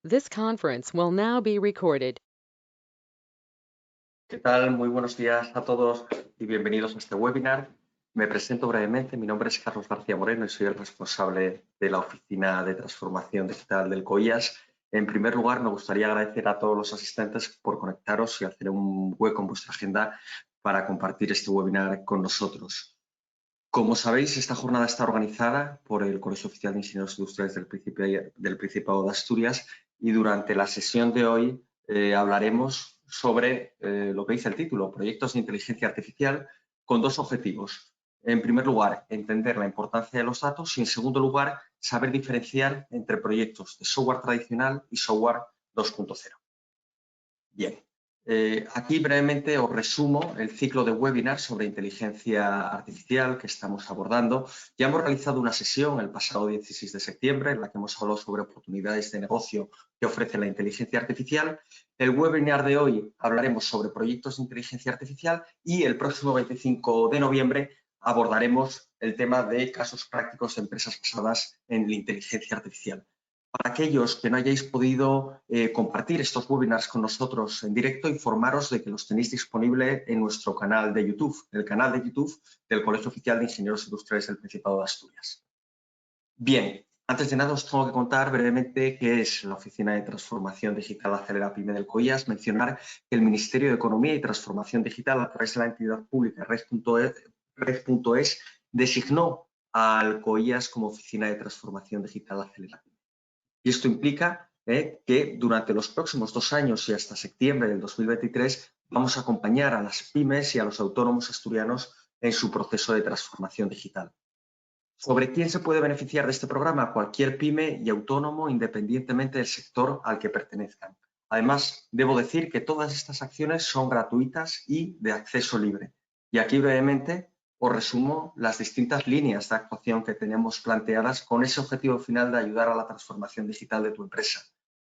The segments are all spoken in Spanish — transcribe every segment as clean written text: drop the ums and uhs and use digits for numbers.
This conference will now be recorded. ¿Qué tal? Muy buenos días a todos y bienvenidos a este webinar. Me presento brevemente. Mi nombre es Carlos García Moreno y soy el responsable de la Oficina de Transformación Digital del COIAS. En primer lugar, me gustaría agradecer a todos los asistentes por conectaros y hacer un hueco en vuestra agenda para compartir este webinar con nosotros. Como sabéis, esta jornada está organizada por el Colegio Oficial de Ingenieros Industriales del Principado de Asturias y durante la sesión de hoy hablaremos sobre lo que dice el título, proyectos de inteligencia artificial con dos objetivos. En primer lugar, entender la importancia de los datos y en segundo lugar, saber diferenciar entre proyectos de software tradicional y software 2.0. Bien. Aquí brevemente os resumo el ciclo de webinars sobre inteligencia artificial que estamos abordando. Ya hemos realizado una sesión el pasado 16 de septiembre en la que hemos hablado sobre oportunidades de negocio que ofrece la inteligencia artificial. El webinar de hoy hablaremos sobre proyectos de inteligencia artificial y el próximo 25 de noviembre abordaremos el tema de casos prácticos de empresas basadas en la inteligencia artificial. Para aquellos que no hayáis podido compartir estos webinars con nosotros en directo, informaros de que los tenéis disponibles en nuestro canal de YouTube, el canal de YouTube del Colegio Oficial de Ingenieros Industriales del Principado de Asturias. Bien, antes de nada os tengo que contar brevemente qué es la Oficina de Transformación Digital Acelera PYME del COIAS, mencionar que el Ministerio de Economía y Transformación Digital, a través de la entidad pública Red.es, designó al COIAS como Oficina de Transformación Digital Acelera PYME. Y esto implica que durante los próximos 2 años y hasta septiembre del 2023 vamos a acompañar a las pymes y a los autónomos asturianos en su proceso de transformación digital. ¿Sobre quién se puede beneficiar de este programa? Cualquier pyme y autónomo, independientemente del sector al que pertenezcan. Además, debo decir que todas estas acciones son gratuitas y de acceso libre. Y aquí brevemente os resumo las distintas líneas de actuación que tenemos planteadas con ese objetivo final de ayudar a la transformación digital de tu empresa.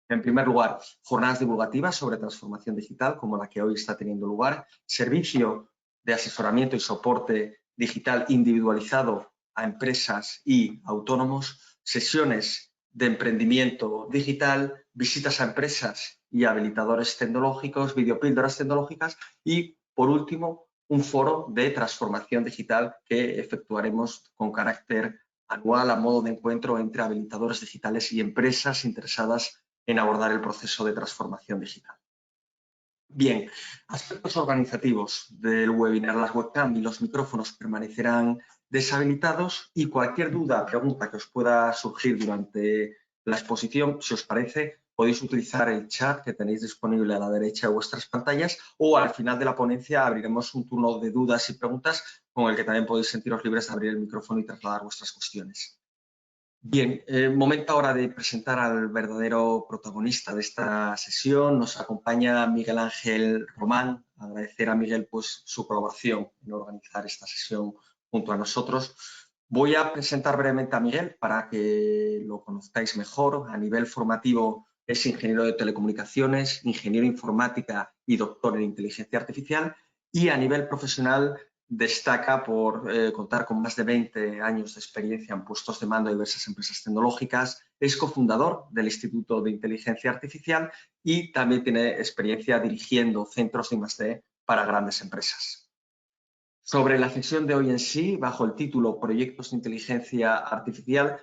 En primer lugar, jornadas divulgativas sobre transformación digital, como la que hoy está teniendo lugar, servicio de asesoramiento y soporte digital individualizado a empresas y autónomos, sesiones de emprendimiento digital, visitas a empresas y habilitadores tecnológicos, videopíldoras tecnológicas y, por último, un foro de transformación digital que efectuaremos con carácter anual a modo de encuentro entre habilitadores digitales y empresas interesadas en abordar el proceso de transformación digital. Bien, aspectos organizativos del webinar. Las webcam y los micrófonos permanecerán deshabilitados y cualquier duda, pregunta que os pueda surgir durante la exposición, si os parece, podéis utilizar el chat que tenéis disponible a la derecha de vuestras pantallas o al final de la ponencia abriremos un turno de dudas y preguntas con el que también podéis sentiros libres de abrir el micrófono y trasladar vuestras cuestiones. Bien, momento ahora de presentar al verdadero protagonista de esta sesión. Nos acompaña Miguel Ángel Román. Agradecer a Miguel pues, su colaboración en organizar esta sesión junto a nosotros. Voy a presentar brevemente a Miguel para que lo conozcáis mejor. A nivel formativo es ingeniero de telecomunicaciones, ingeniero informática y doctor en inteligencia artificial. Y a nivel profesional destaca por contar con más de 20 años de experiencia en puestos de mando de diversas empresas tecnológicas. Es cofundador del Instituto de Inteligencia Artificial y también tiene experiencia dirigiendo centros de I+D para grandes empresas. Sobre la sesión de hoy en sí, bajo el título Proyectos de Inteligencia Artificial,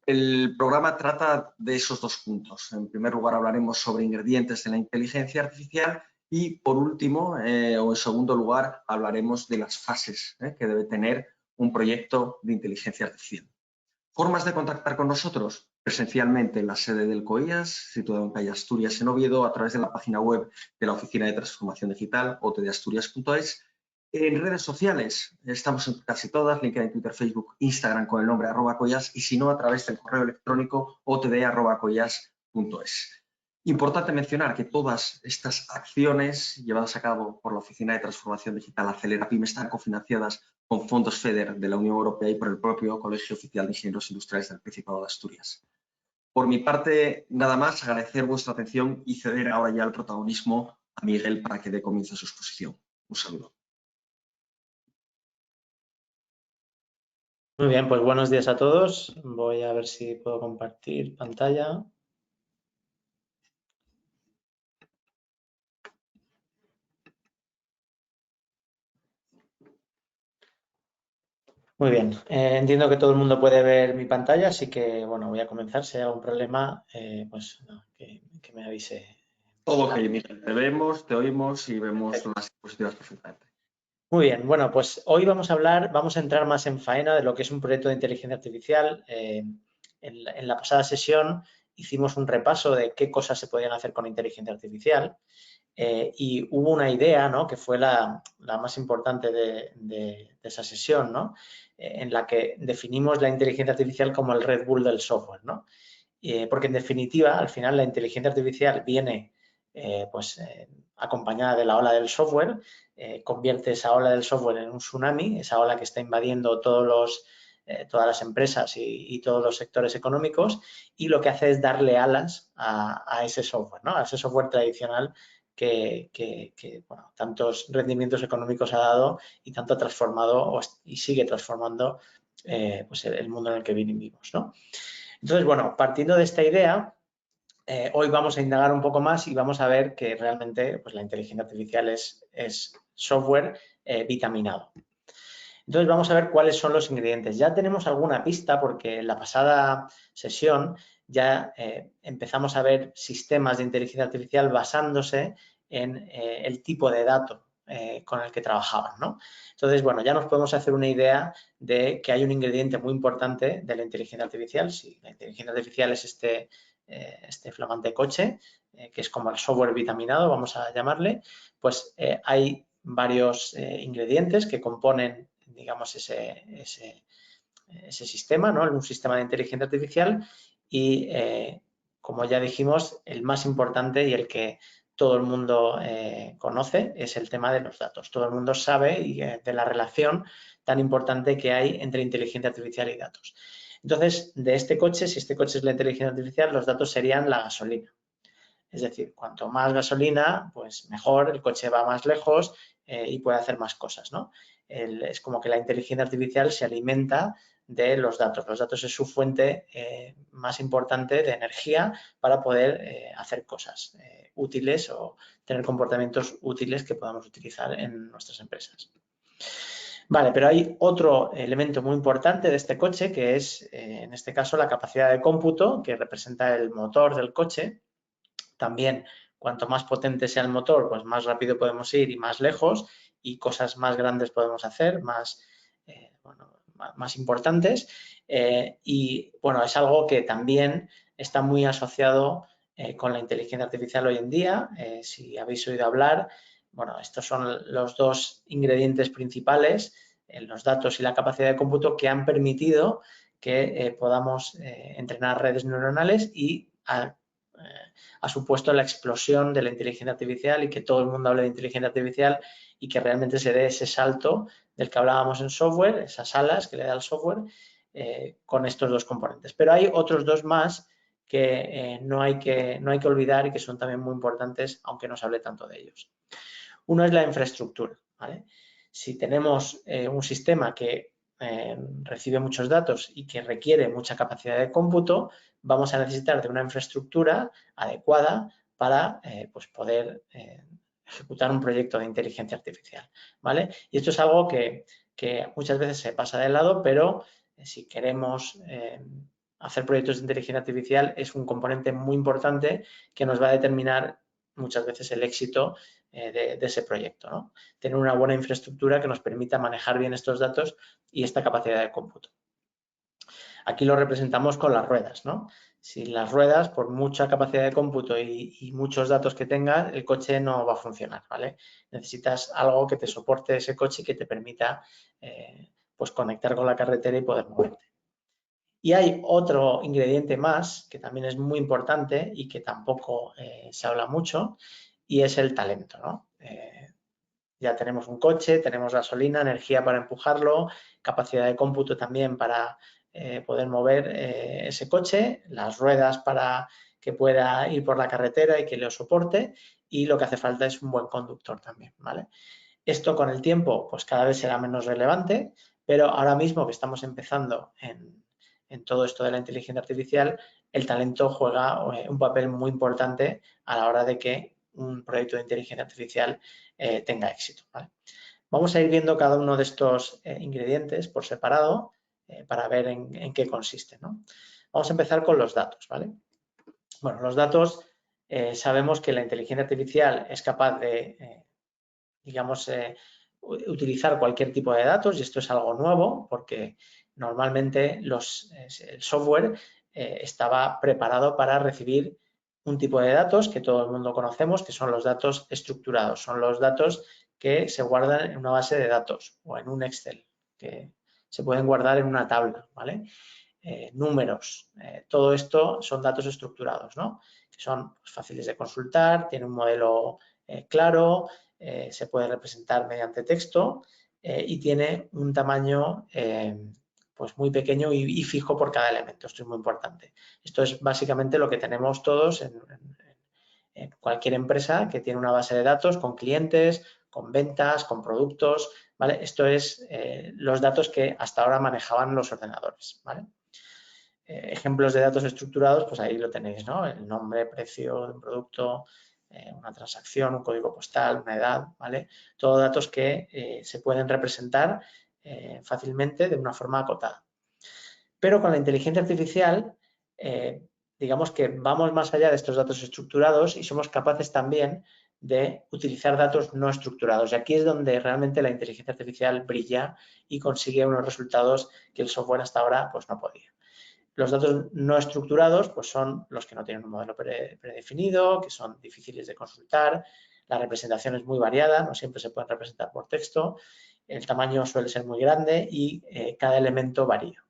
el programa trata de esos dos puntos. En primer lugar, hablaremos sobre ingredientes de la inteligencia artificial y, por último, o en segundo lugar, hablaremos de las fases que debe tener un proyecto de inteligencia artificial. Formas de contactar con nosotros, presencialmente en la sede del COIAS, situado en calle Asturias, en Oviedo, a través de la página web de la Oficina de Transformación Digital, otdeasturias.es. En redes sociales, estamos en casi todas, LinkedIn, Twitter, Facebook, Instagram con el nombre @coias y si no, a través del correo electrónico otd@coias.es. Importante mencionar que todas estas acciones llevadas a cabo por la Oficina de Transformación Digital Acelera PYME están cofinanciadas con fondos FEDER de la Unión Europea y por el propio Colegio Oficial de Ingenieros Industriales del Principado de Asturias. Por mi parte, nada más, agradecer vuestra atención y ceder ahora ya el protagonismo a Miguel para que dé comienzo a su exposición. Un saludo. Muy bien, pues buenos días a todos. Voy a ver si puedo compartir pantalla. Muy bien, entiendo que todo el mundo puede ver mi pantalla, así que bueno, voy a comenzar. Si hay algún problema, pues no, que me avise. Todo ok, mira, te vemos, te oímos y vemos Perfecto. las diapositivas perfectamente. Muy bien, bueno, pues hoy vamos a entrar más en faena de lo que es un proyecto de inteligencia artificial. En la pasada sesión hicimos un repaso de qué cosas se podían hacer con inteligencia artificial. Y hubo una idea, ¿no?, que fue la más importante de esa sesión, ¿no?, en la que definimos la inteligencia artificial como el Red Bull del software, ¿no? Porque en definitiva, al final, la inteligencia artificial viene acompañada de la ola del software, convierte esa ola del software en un tsunami, esa ola que está invadiendo todas las empresas y todos los sectores económicos, y lo que hace es darle alas a ese software, ¿no?, a ese software tradicional que bueno, tantos rendimientos económicos ha dado y tanto ha transformado y sigue transformando pues el mundo en el que vivimos, ¿no? Entonces, bueno, partiendo de esta idea, hoy vamos a indagar un poco más y vamos a ver que realmente pues, la inteligencia artificial es software vitaminado. Entonces, vamos a ver cuáles son los ingredientes. Ya tenemos alguna pista porque en la pasada sesión ya empezamos a ver sistemas de inteligencia artificial basándose en el tipo de dato con el que trabajaban, ¿no? Entonces, bueno, ya nos podemos hacer una idea de que hay un ingrediente muy importante de la inteligencia artificial. Si la inteligencia artificial es este flamante coche, que es como el software vitaminado, vamos a llamarle, pues hay varios ingredientes que componen, digamos, ese sistema, ¿no?, un sistema de inteligencia artificial y, como ya dijimos, el más importante y el que todo el mundo conoce es el tema de los datos. Todo el mundo sabe de la relación tan importante que hay entre inteligencia artificial y datos. Entonces, de este coche, si este coche es la inteligencia artificial, los datos serían la gasolina. Es decir, cuanto más gasolina, pues mejor, el coche va más lejos y puede hacer más cosas, ¿no? Es como que la inteligencia artificial se alimenta de los datos. Los datos es su fuente más importante de energía para poder hacer cosas útiles o tener comportamientos útiles que podamos utilizar en nuestras empresas. Vale, pero hay otro elemento muy importante de este coche que es, en este caso, la capacidad de cómputo, que representa el motor del coche. También, cuanto más potente sea el motor, pues más rápido podemos ir y más lejos y cosas más grandes podemos hacer, más importantes. Y bueno, es algo que también está muy asociado con la inteligencia artificial hoy en día. Si habéis oído hablar, bueno, estos son los dos ingredientes principales, los datos y la capacidad de cómputo, que han permitido que podamos entrenar redes neuronales y ha supuesto la explosión de la inteligencia artificial y que todo el mundo hable de inteligencia artificial y que realmente se dé ese salto del que hablábamos en software, esas alas que le da el software, con estos dos componentes. Pero hay otros dos más que no hay que olvidar y que son también muy importantes, aunque no se hable tanto de ellos. Uno es la infraestructura, ¿vale? Si tenemos un sistema que recibe muchos datos y que requiere mucha capacidad de cómputo, vamos a necesitar de una infraestructura adecuada para pues poder ejecutar un proyecto de inteligencia artificial, ¿vale? Y esto es algo que muchas veces se pasa de lado, pero si queremos hacer proyectos de inteligencia artificial es un componente muy importante que nos va a determinar muchas veces el éxito de ese proyecto, ¿no? Tener una buena infraestructura que nos permita manejar bien estos datos y esta capacidad de cómputo. Aquí lo representamos con las ruedas, ¿no? Si las ruedas, por mucha capacidad de cómputo y muchos datos que tenga, el coche no va a funcionar, ¿vale? Necesitas algo que te soporte ese coche y que te permita pues conectar con la carretera y poder moverte. Y hay otro ingrediente más que también es muy importante y que tampoco se habla mucho, y es el talento, ¿no? Ya tenemos un coche, tenemos gasolina, energía para empujarlo, capacidad de cómputo también para poder mover ese coche, las ruedas para que pueda ir por la carretera y que lo soporte, y lo que hace falta es un buen conductor también, ¿vale? Esto con el tiempo pues cada vez será menos relevante, pero ahora mismo que estamos empezando en todo esto de la inteligencia artificial, el talento juega un papel muy importante a la hora de que un proyecto de inteligencia artificial tenga éxito, ¿vale? Vamos a ir viendo cada uno de estos ingredientes por separado para ver en qué consiste, ¿no? Vamos a empezar con los datos, ¿vale? Bueno, los datos, sabemos que la inteligencia artificial es capaz de, digamos, utilizar cualquier tipo de datos, y esto es algo nuevo porque normalmente el software estaba preparado para recibir un tipo de datos que todo el mundo conocemos, que son los datos estructurados, son los datos que se guardan en una base de datos o en un Excel, que se pueden guardar en una tabla, ¿vale? Números, todo esto son datos estructurados, ¿no? Que son pues, fáciles de consultar, tienen un modelo claro, se puede representar mediante texto y tiene un tamaño pues muy pequeño y fijo por cada elemento. Esto es muy importante. Esto es básicamente lo que tenemos todos en cualquier empresa que tiene una base de datos con clientes, con ventas, con productos, ¿vale? Esto es los datos que hasta ahora manejaban los ordenadores, ¿vale? Ejemplos de datos estructurados, pues ahí lo tenéis, ¿no? El nombre, precio de un producto, una transacción, un código postal, una edad, ¿vale? Todos datos que se pueden representar fácilmente de una forma acotada. Pero con la inteligencia artificial, digamos que vamos más allá de estos datos estructurados y somos capaces también de utilizar datos no estructurados. Y aquí es donde realmente la inteligencia artificial brilla y consigue unos resultados que el software hasta ahora pues, no podía. Los datos no estructurados pues son los que no tienen un modelo predefinido, que son difíciles de consultar, la representación es muy variada, no siempre se pueden representar por texto, el tamaño suele ser muy grande y cada elemento varía,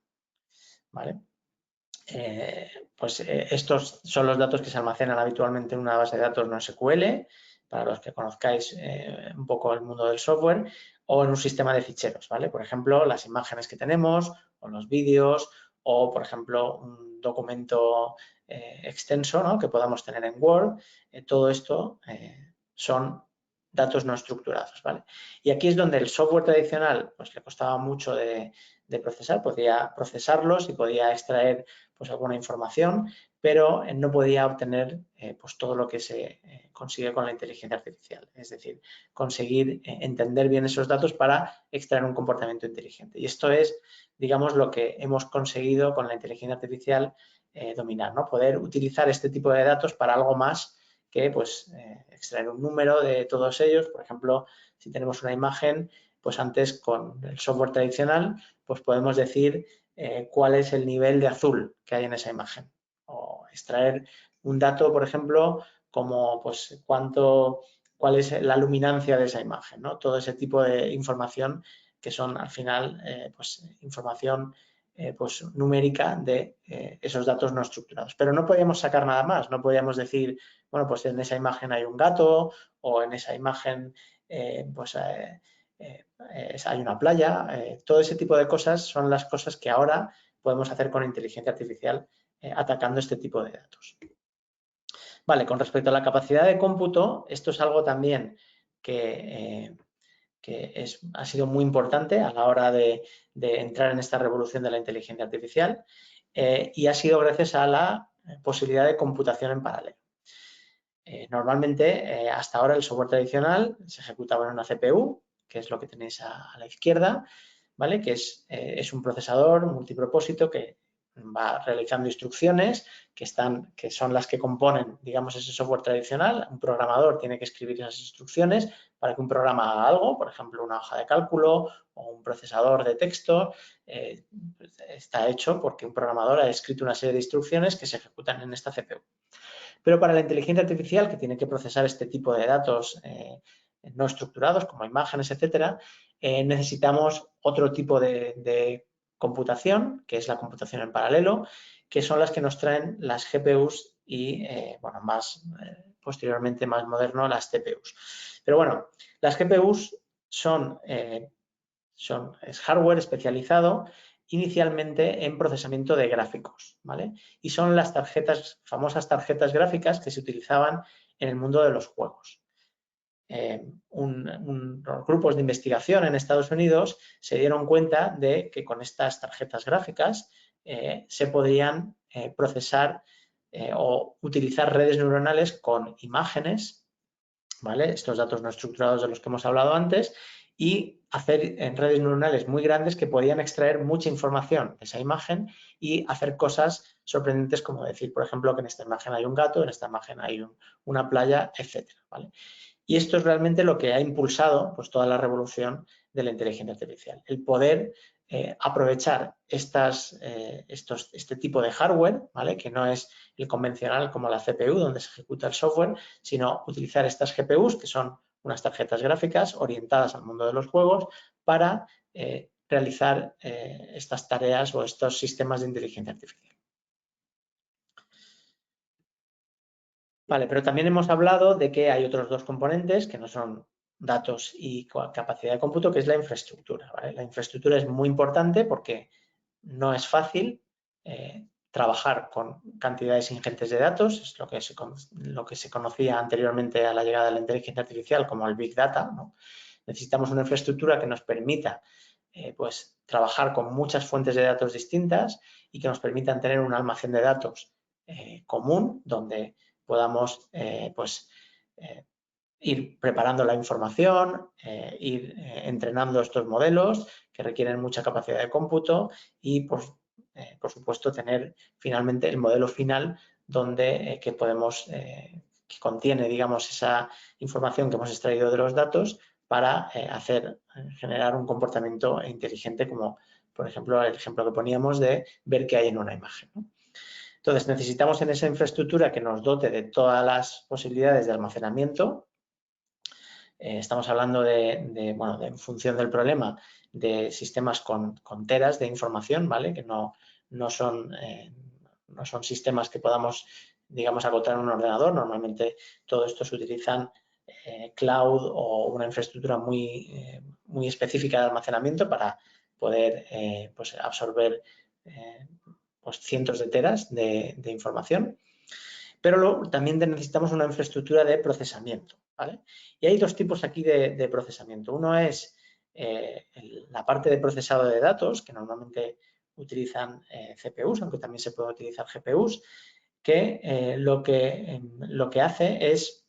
¿vale? Estos son los datos que se almacenan habitualmente en una base de datos no SQL, para los que conozcáis un poco el mundo del software, o en un sistema de ficheros, ¿vale? Por ejemplo, las imágenes que tenemos, o los vídeos, o, por ejemplo, un documento extenso, ¿no? Que podamos tener en Word. Todo esto son datos no estructurados, ¿vale? Y aquí es donde el software tradicional pues, le costaba mucho de procesar, podía procesarlos y podía extraer pues, alguna información, pero no podía obtener pues, todo lo que se consigue con la inteligencia artificial, es decir, conseguir entender bien esos datos para extraer un comportamiento inteligente. Y esto es, digamos, lo que hemos conseguido con la inteligencia artificial dominar, ¿no? Poder utilizar este tipo de datos para algo más que pues, extraer un número de todos ellos. Por ejemplo, si tenemos una imagen, pues antes con el software tradicional, pues podemos decir cuál es el nivel de azul que hay en esa imagen. O extraer un dato, por ejemplo, como pues cuál es la luminancia de esa imagen, ¿no? Todo ese tipo de información que son al final pues información pues numérica de esos datos no estructurados. Pero no podíamos sacar nada más, no podíamos decir, bueno, pues en esa imagen hay un gato o en esa imagen hay una playa. Todo ese tipo de cosas son las cosas que ahora podemos hacer con inteligencia artificial atacando este tipo de datos. Vale, con respecto a la capacidad de cómputo, esto es algo también que ha sido muy importante a la hora de entrar en esta revolución de la inteligencia artificial y ha sido gracias a la posibilidad de computación en paralelo. Normalmente, hasta ahora el software tradicional se ejecutaba en una CPU, que es lo que tenéis a la izquierda, ¿vale? Que es un procesador multipropósito que va realizando instrucciones que son las que componen, digamos, ese software tradicional. Un programador tiene que escribir esas instrucciones para que un programa haga algo, por ejemplo, una hoja de cálculo o un procesador de texto. Está hecho porque un programador ha escrito una serie de instrucciones que se ejecutan en esta CPU. Pero para la inteligencia artificial, que tiene que procesar este tipo de datos no estructurados, como imágenes, etcétera, necesitamos otro tipo de computación, que es la computación en paralelo, que son las que nos traen las GPUs y, bueno, posteriormente, más moderno, las CPUs. Pero bueno, las GPUs es hardware especializado inicialmente en procesamiento de gráficos, ¿vale? Y son las famosas tarjetas gráficas que se utilizaban en el mundo de los juegos. Unos grupos de investigación en Estados Unidos se dieron cuenta de que con estas tarjetas gráficas se podrían procesar o utilizar redes neuronales con imágenes, ¿vale? Estos datos no estructurados de los que hemos hablado antes, y hacer redes neuronales muy grandes que podían extraer mucha información de esa imagen y hacer cosas sorprendentes como decir, por ejemplo, que en esta imagen hay un gato, en esta imagen hay una playa, etcétera, ¿vale? Y esto es realmente lo que ha impulsado pues, toda la revolución de la inteligencia artificial, el poder aprovechar este tipo de hardware, ¿vale? Que no es el convencional como la CPU, donde se ejecuta el software, sino utilizar estas GPUs, que son unas tarjetas gráficas orientadas al mundo de los juegos, para realizar estas tareas o estos sistemas de inteligencia artificial. Vale, pero también hemos hablado de que hay otros dos componentes que no son datos y capacidad de cómputo, que es la infraestructura, ¿vale? La infraestructura es muy importante porque no es fácil trabajar con cantidades ingentes de datos, es lo que se conocía anteriormente a la llegada de la inteligencia artificial como el Big Data, ¿no? Necesitamos una infraestructura que nos permita pues, trabajar con muchas fuentes de datos distintas y que nos permitan tener un almacén de datos común donde podamos ir preparando la información, ir entrenando estos modelos que requieren mucha capacidad de cómputo y, por supuesto, tener finalmente el modelo final donde que que contiene, digamos, esa información que hemos extraído de los datos para generar un comportamiento inteligente como, por ejemplo, el ejemplo que poníamos de ver qué hay en una imagen, ¿no? Entonces, necesitamos en esa infraestructura que nos dote de todas las posibilidades de almacenamiento. Estamos hablando bueno, en función del problema, de sistemas con teras de información, ¿vale? Que no son sistemas que podamos, digamos, acotar en un ordenador. Normalmente todo esto se utilizan cloud o una infraestructura muy específica de almacenamiento para poder pues absorber pues cientos de teras de información. Pero también necesitamos una infraestructura de procesamiento, ¿vale? Y hay dos tipos aquí de procesamiento. Uno es la parte de procesado de datos, que normalmente utilizan CPUs, aunque también se pueden utilizar GPUs, que lo que hace es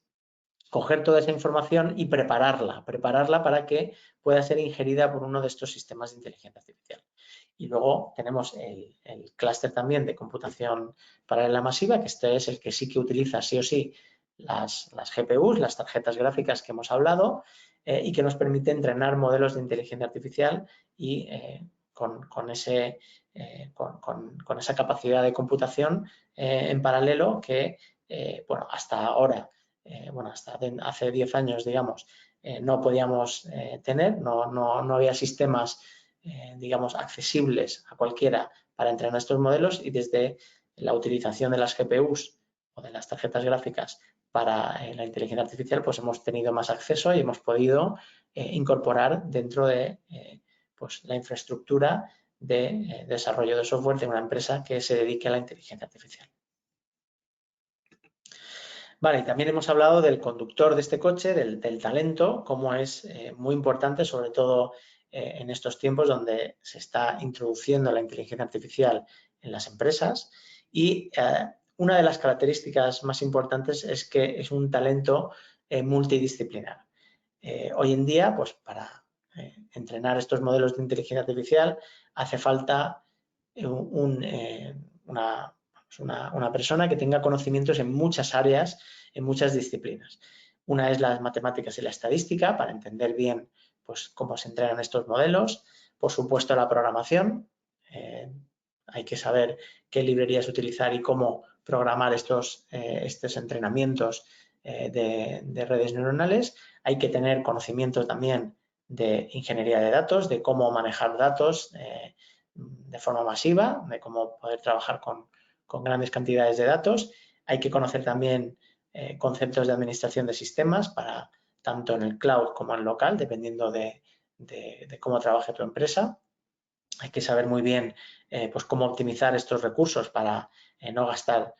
coger toda esa información y prepararla para que pueda ser ingerida por uno de estos sistemas de inteligencia artificial. Y luego tenemos el clúster también de computación paralela masiva, que este es el que sí que utiliza sí o sí las GPUs, las tarjetas gráficas que hemos hablado, y que nos permite entrenar modelos de inteligencia artificial y con esa capacidad de computación en paralelo que, bueno, hasta ahora, bueno, hasta hace 10 años, digamos, no podíamos tener, no había sistemas digamos, accesibles a cualquiera para entrenar estos modelos, y desde la utilización de las GPUs o de las tarjetas gráficas para la inteligencia artificial, pues hemos tenido más acceso y hemos podido incorporar dentro de pues la infraestructura de desarrollo de software de una empresa que se dedique a la inteligencia artificial. Vale, y también hemos hablado del conductor de este coche, del talento, cómo es muy importante, sobre todo en estos tiempos donde se está introduciendo la inteligencia artificial en las empresas. Y una de las características más importantes es que es un talento multidisciplinar. Hoy en día, pues para entrenar estos modelos de inteligencia artificial hace falta una persona que tenga conocimientos en muchas áreas, en muchas disciplinas. Una es las matemáticas y la estadística, para entender bien pues, cómo se entrenan estos modelos. Por supuesto, la programación. Hay que saber qué librerías utilizar y cómo programar estos entrenamientos de redes neuronales. Hay que tener conocimiento también de ingeniería de datos, de cómo manejar datos de forma masiva, de cómo poder trabajar con grandes cantidades de datos. Hay que conocer también conceptos de administración de sistemas, para tanto en el cloud como en el local, dependiendo de cómo trabaje tu empresa. Hay que saber muy bien pues cómo optimizar estos recursos para no gastar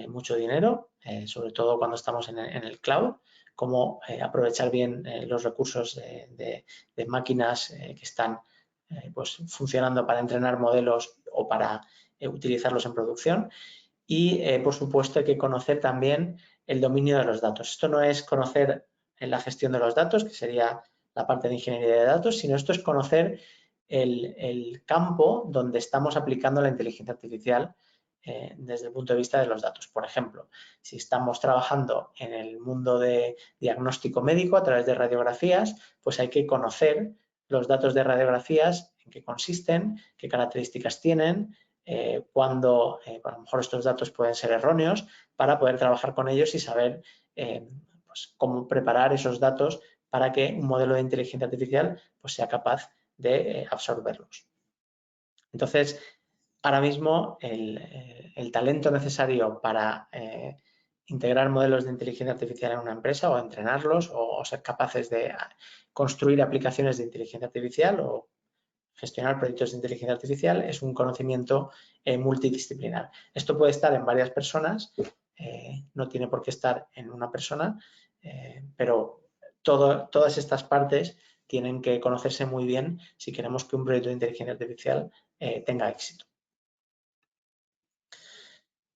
mucho dinero, sobre todo cuando estamos en el cloud, cómo aprovechar bien los recursos de máquinas que están pues funcionando para entrenar modelos o para utilizarlos en producción. Y, por supuesto, hay que conocer también el dominio de los datos. Esto no es conocer en la gestión de los datos, que sería la parte de ingeniería de datos, sino esto es conocer el campo donde estamos aplicando la inteligencia artificial desde el punto de vista de los datos. Por ejemplo, si estamos trabajando en el mundo de diagnóstico médico a través de radiografías, pues hay que conocer los datos de radiografías, en qué consisten, qué características tienen, cuándo a lo mejor estos datos pueden ser erróneos, para poder trabajar con ellos y saber pues, cómo preparar esos datos para que un modelo de inteligencia artificial pues, sea capaz de absorberlos. Entonces, ahora mismo el talento necesario para integrar modelos de inteligencia artificial en una empresa o entrenarlos o ser capaces de construir aplicaciones de inteligencia artificial o gestionar proyectos de inteligencia artificial es un conocimiento multidisciplinar. Esto puede estar en varias personas, no tiene por qué estar en una persona, pero todas estas partes tienen que conocerse muy bien si queremos que un proyecto de inteligencia artificial tenga éxito.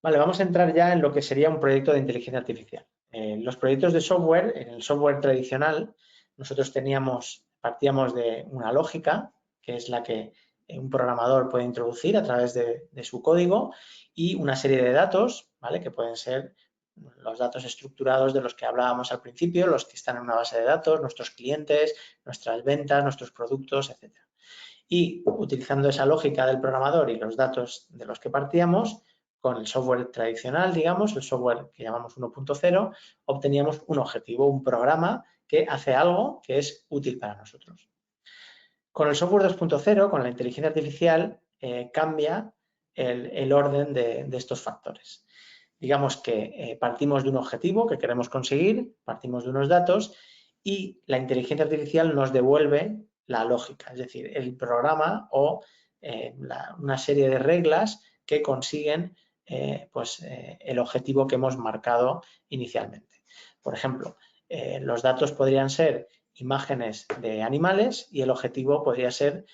Vale, vamos a entrar ya en lo que sería un proyecto de inteligencia artificial. Los proyectos de software, en el software tradicional, nosotros partíamos de una lógica, que es la que un programador puede introducir a través de su código, y una serie de datos, ¿vale? Que pueden ser los datos estructurados de los que hablábamos al principio, los que están en una base de datos, nuestros clientes, nuestras ventas, nuestros productos, etc. Y utilizando esa lógica del programador y los datos de los que partíamos, con el software tradicional, digamos, el software que llamamos 1.0, obteníamos un objetivo, un programa que hace algo que es útil para nosotros. Con el software 2.0, con la inteligencia artificial, cambia el orden de estos factores. Digamos que partimos de un objetivo que queremos conseguir, partimos de unos datos y la inteligencia artificial nos devuelve la lógica, es decir, el programa o una serie de reglas que consiguen el objetivo que hemos marcado inicialmente. Por ejemplo, los datos podrían ser imágenes de animales y el objetivo podría ser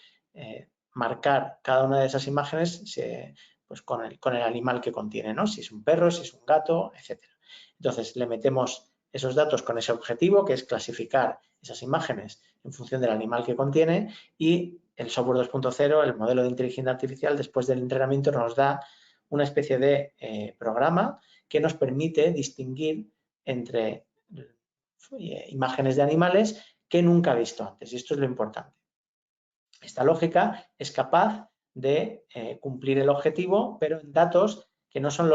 marcar cada una de esas imágenes pues con el animal que contiene, ¿no? Si es un perro, si es un gato, etc. Entonces, le metemos esos datos con ese objetivo, que es clasificar esas imágenes en función del animal que contiene, y el software 2.0, el modelo de inteligencia artificial, después del entrenamiento nos da una especie de programa que nos permite distinguir entre imágenes de animales que nunca ha visto antes, y esto es lo importante. Esta lógica es capaz de cumplir el objetivo, pero en datos que no son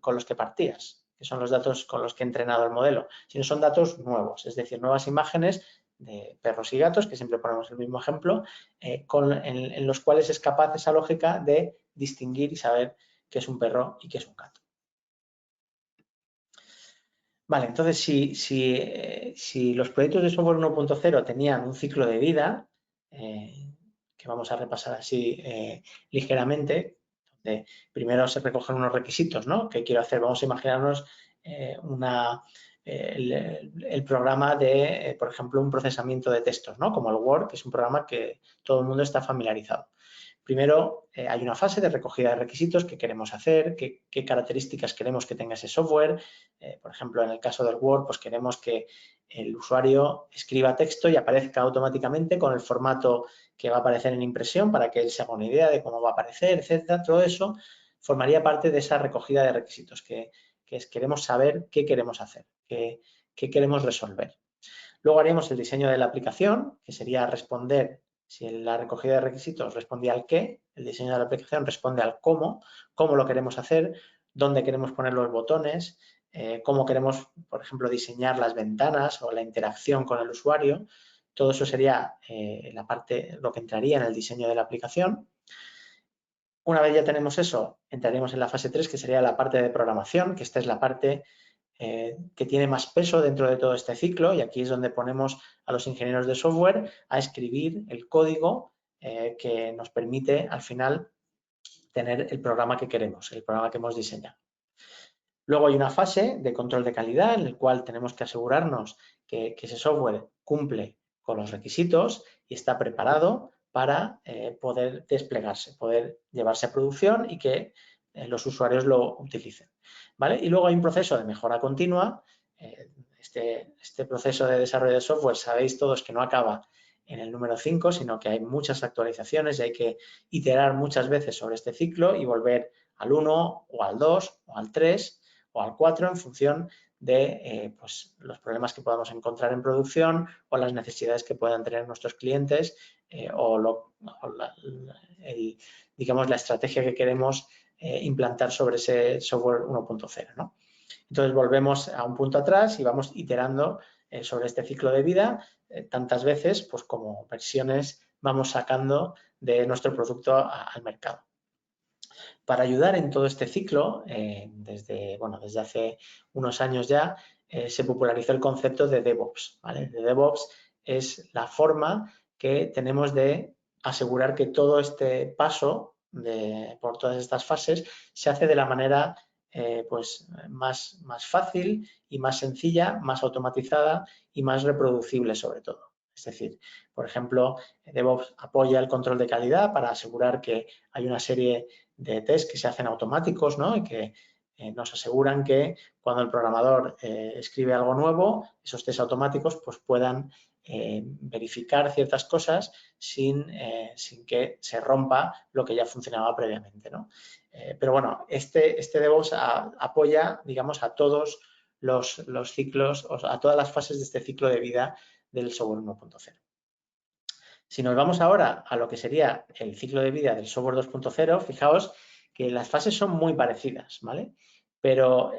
con los que partías, que son los datos con los que he entrenado el modelo, sino son datos nuevos, es decir, nuevas imágenes de perros y gatos, que siempre ponemos el mismo ejemplo, en los cuales es capaz esa lógica de distinguir y saber qué es un perro y qué es un gato. Vale, entonces si los proyectos de software 1.0 tenían un ciclo de vida, que vamos a repasar así ligeramente, donde primero se recogen unos requisitos, ¿no? ¿Qué quiero hacer? Vamos a imaginarnos el programa de, por ejemplo, un procesamiento de textos, ¿no? Como el Word, que es un programa que todo el mundo está familiarizado. Primero, hay una fase de recogida de requisitos que queremos hacer, qué características queremos que tenga ese software. Por ejemplo, en el caso del Word, pues queremos que el usuario escriba texto y aparezca automáticamente con el formato que va a aparecer en impresión para que él se haga una idea de cómo va a aparecer, etcétera. Todo eso formaría parte de esa recogida de requisitos, que queremos saber qué queremos hacer, qué queremos resolver. Luego haríamos el diseño de la aplicación, que sería responder. Si la recogida de requisitos respondía al qué, el diseño de la aplicación responde al cómo lo queremos hacer, dónde queremos poner los botones, cómo queremos, por ejemplo, diseñar las ventanas o la interacción con el usuario. Todo eso sería lo que entraría en el diseño de la aplicación. Una vez ya tenemos eso, entraríamos en la fase 3, que sería la parte de programación, que esta es la parte que tiene más peso dentro de todo este ciclo, y aquí es donde ponemos a los ingenieros de software a escribir el código que nos permite al final tener el programa que queremos, el programa que hemos diseñado. Luego hay una fase de control de calidad en el cual tenemos que asegurarnos que ese software cumple con los requisitos y está preparado para poder desplegarse, poder llevarse a producción y que los usuarios lo utilicen. ¿Vale? Y luego hay un proceso de mejora continua. este proceso de desarrollo de software sabéis todos que no acaba en el número 5, sino que hay muchas actualizaciones y hay que iterar muchas veces sobre este ciclo y volver al 1 o al 2 o al 3 o al 4 en función de pues, los problemas que podamos encontrar en producción o las necesidades que puedan tener nuestros clientes digamos, la estrategia que queremos implantar sobre ese software 1.0, ¿no? Entonces volvemos a un punto atrás y vamos iterando sobre este ciclo de vida tantas veces pues como versiones vamos sacando de nuestro producto al mercado. Para ayudar en todo este ciclo, desde hace unos años ya, se popularizó el concepto de DevOps, ¿vale? De DevOps es la forma que tenemos de asegurar que todo este paso por todas estas fases se hace de la manera pues más fácil y más sencilla, más automatizada y más reproducible sobre todo. Es decir, por ejemplo, DevOps apoya el control de calidad para asegurar que hay una serie de test que se hacen automáticos, ¿no? Y que nos aseguran que cuando el programador escribe algo nuevo, esos test automáticos pues puedan verificar ciertas cosas sin que se rompa lo que ya funcionaba previamente, ¿no? Pero bueno, este DevOps apoya, digamos, a todos los ciclos, o sea, a todas las fases de este ciclo de vida del software 1.0. Si nos vamos ahora a lo que sería el ciclo de vida del software 2.0, fijaos que las fases son muy parecidas, ¿vale? Pero,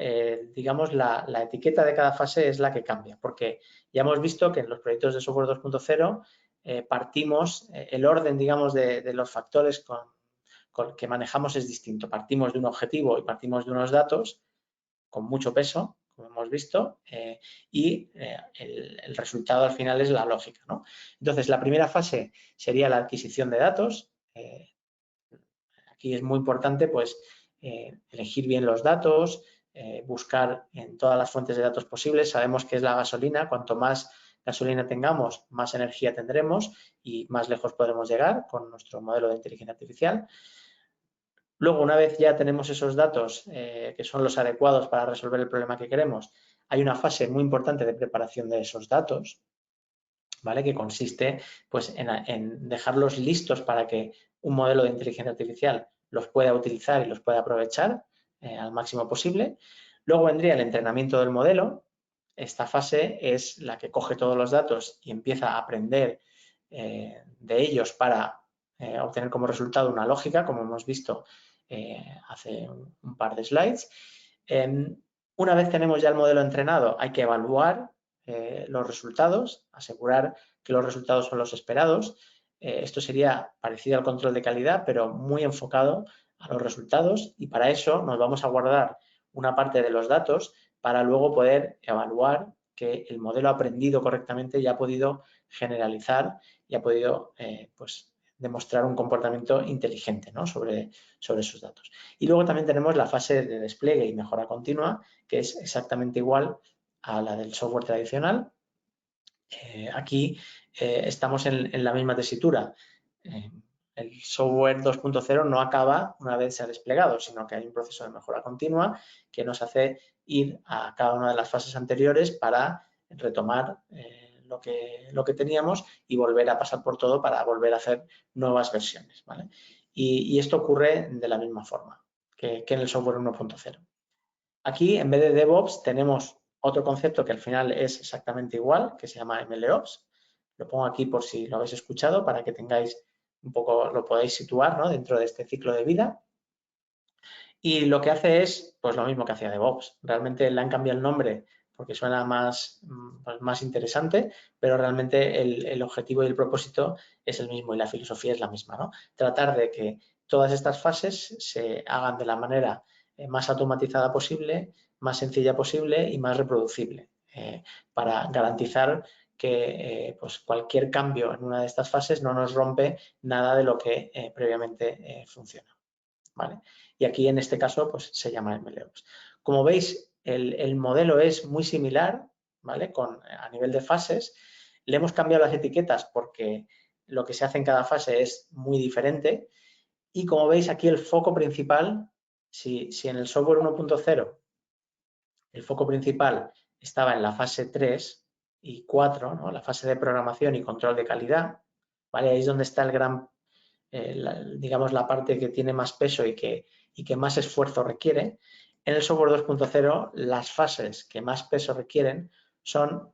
digamos, la etiqueta de cada fase es la que cambia, porque ya hemos visto que en los proyectos de software 2.0 partimos, el orden, digamos, de los factores que manejamos es distinto. Partimos de un objetivo y partimos de unos datos con mucho peso, como hemos visto, y el resultado al final es la lógica, ¿no? Entonces, la primera fase sería la adquisición de datos. Aquí es muy importante, pues, elegir bien los datos, buscar en todas las fuentes de datos posibles. Sabemos que es la gasolina. Cuanto más gasolina tengamos, más energía tendremos y más lejos podremos llegar con nuestro modelo de inteligencia artificial. Luego, una vez ya tenemos esos datos que son los adecuados para resolver el problema que queremos, hay una fase muy importante de preparación de esos datos, ¿vale? Que consiste pues, en dejarlos listos para que un modelo de inteligencia artificial los pueda utilizar y los pueda aprovechar al máximo posible. Luego vendría el entrenamiento del modelo. Esta fase es la que coge todos los datos y empieza a aprender de ellos para obtener como resultado una lógica, como hemos visto hace un par de slides. Una vez tenemos ya el modelo entrenado, hay que evaluar los resultados, asegurar que los resultados son los esperados. Esto sería parecido al control de calidad, pero muy enfocado a los resultados, y para eso nos vamos a guardar una parte de los datos para luego poder evaluar que el modelo aprendido correctamente ya ha podido generalizar y ha podido pues, demostrar un comportamiento inteligente, ¿no? sobre esos datos. Y luego también tenemos la fase de despliegue y mejora continua, que es exactamente igual a la del software tradicional. Aquí estamos en la misma tesitura. El software 2.0 no acaba una vez se ha desplegado, sino que hay un proceso de mejora continua que nos hace ir a cada una de las fases anteriores para retomar lo que teníamos y volver a pasar por todo para volver a hacer nuevas versiones, ¿vale? Y esto ocurre de la misma forma que en el software 1.0. Aquí, en vez de DevOps, tenemos otro concepto que al final es exactamente igual, que se llama MLOps. Lo pongo aquí por si lo habéis escuchado, para que tengáis un poco, lo podáis situar, ¿no? Dentro de este ciclo de vida. Y lo que hace es, pues lo mismo que hacía DevOps. Realmente le han cambiado el nombre porque suena más interesante, pero realmente el objetivo y el propósito es el mismo y la filosofía es la misma, ¿no? Tratar de que todas estas fases se hagan de la manera más automatizada posible, más sencilla posible y más reproducible, para garantizar que pues cualquier cambio en una de estas fases no nos rompe nada de lo que previamente funciona, ¿vale? Y aquí en este caso pues se llama MLOps. Como veis, el modelo es muy similar, ¿vale? A nivel de fases. Le hemos cambiado las etiquetas porque lo que se hace en cada fase es muy diferente. Y como veis aquí el foco principal, si en el software 1.0 el foco principal estaba en la fase 3 y 4, ¿no? La fase de programación y control de calidad, ¿vale? Ahí es donde está el gran, digamos, la parte que tiene más peso y que más esfuerzo requiere. En el software 2.0, las fases que más peso requieren son,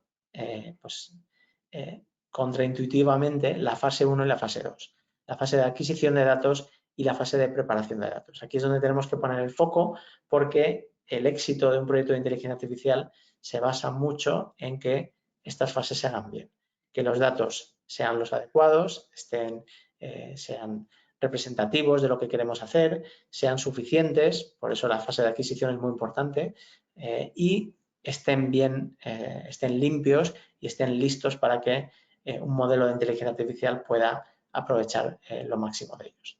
contraintuitivamente, la fase 1 y la fase 2. La fase de adquisición de datos y la fase de preparación de datos. Aquí es donde tenemos que poner el foco porque el éxito de un proyecto de inteligencia artificial se basa mucho en que estas fases se hagan bien, que los datos sean los adecuados, sean representativos de lo que queremos hacer, sean suficientes, por eso la fase de adquisición es muy importante, y estén bien, estén limpios y estén listos para que un modelo de inteligencia artificial pueda aprovechar lo máximo de ellos.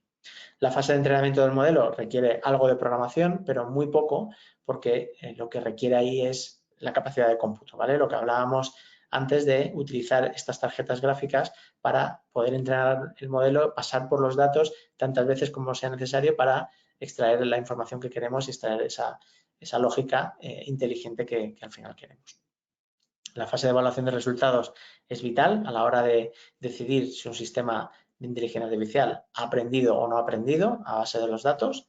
La fase de entrenamiento del modelo requiere algo de programación, pero muy poco, porque lo que requiere ahí es la capacidad de cómputo, ¿vale? Lo que hablábamos antes de utilizar estas tarjetas gráficas para poder entrenar el modelo, pasar por los datos tantas veces como sea necesario para extraer la información que queremos y extraer esa lógica inteligente que al final queremos. La fase de evaluación de resultados es vital a la hora de decidir si un sistema de inteligencia artificial ha aprendido o no ha aprendido a base de los datos.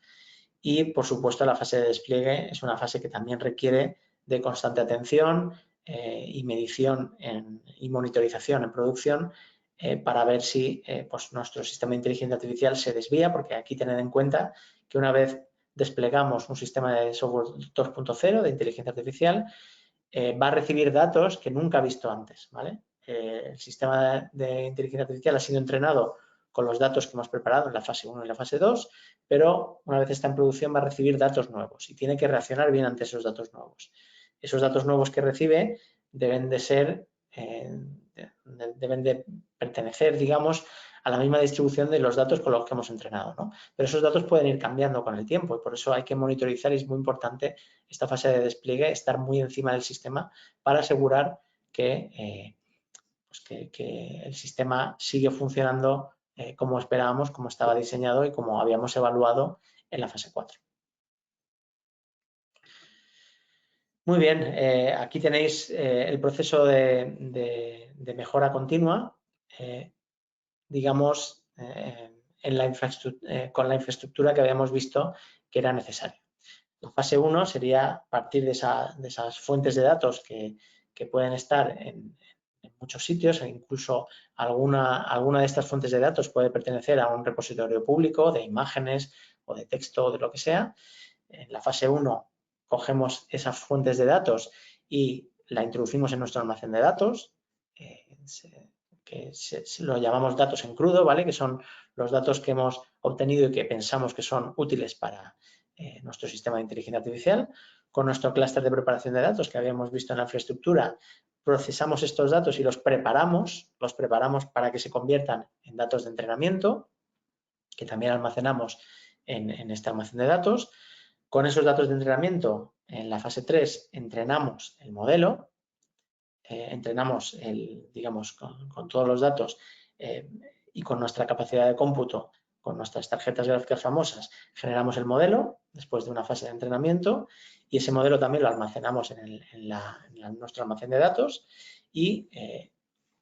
Y, por supuesto, la fase de despliegue es una fase que también requiere de constante atención y medición y monitorización en producción para ver si pues nuestro sistema de inteligencia artificial se desvía, porque aquí tened en cuenta que una vez desplegamos un sistema de software 2.0 de inteligencia artificial, va a recibir datos que nunca ha visto antes, ¿vale? El sistema de inteligencia artificial ha sido entrenado con los datos que hemos preparado en la fase 1 y la fase 2, pero una vez está en producción va a recibir datos nuevos y tiene que reaccionar bien ante esos datos nuevos. Esos datos nuevos que recibe deben de ser, deben de pertenecer, digamos, a la misma distribución de los datos con los que hemos entrenado, ¿no? Pero esos datos pueden ir cambiando con el tiempo y por eso hay que monitorizar y es muy importante esta fase de despliegue, estar muy encima del sistema para asegurar que, que el sistema sigue funcionando como esperábamos, como estaba diseñado y como habíamos evaluado en la fase 4. Muy bien, aquí tenéis el proceso de mejora continua, digamos, con la infraestructura que habíamos visto que era necesaria. La fase 1 sería partir de esas fuentes de datos que pueden estar en muchos sitios, e incluso alguna de estas fuentes de datos puede pertenecer a un repositorio público de imágenes o de texto o de lo que sea. En la fase 1 cogemos esas fuentes de datos y la introducimos en nuestro almacén de datos, que lo llamamos datos en crudo, ¿vale? Que son los datos que hemos obtenido y que pensamos que son útiles para nuestro sistema de inteligencia artificial. Con nuestro clúster de preparación de datos que habíamos visto en la infraestructura, procesamos estos datos y los preparamos para que se conviertan en datos de entrenamiento, que también almacenamos en este almacén de datos. Con esos datos de entrenamiento, en la fase 3, entrenamos el modelo, entrenamos, digamos, con todos los datos y con nuestra capacidad de cómputo, con nuestras tarjetas gráficas famosas, generamos el modelo después de una fase de entrenamiento y ese modelo también lo almacenamos en nuestro almacén de datos y